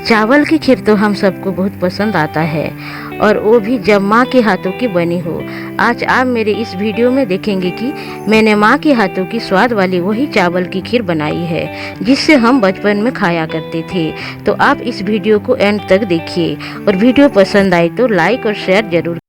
चावल की खीर तो हम सबको बहुत पसंद आता है, और वो भी जब माँ के हाथों की बनी हो। आज आप मेरे इस वीडियो में देखेंगे कि मैंने माँ के हाथों की स्वाद वाली वही चावल की खीर बनाई है जिससे हम बचपन में खाया करते थे। तो आप इस वीडियो को एंड तक देखिए, और वीडियो पसंद आए तो लाइक और शेयर जरूर।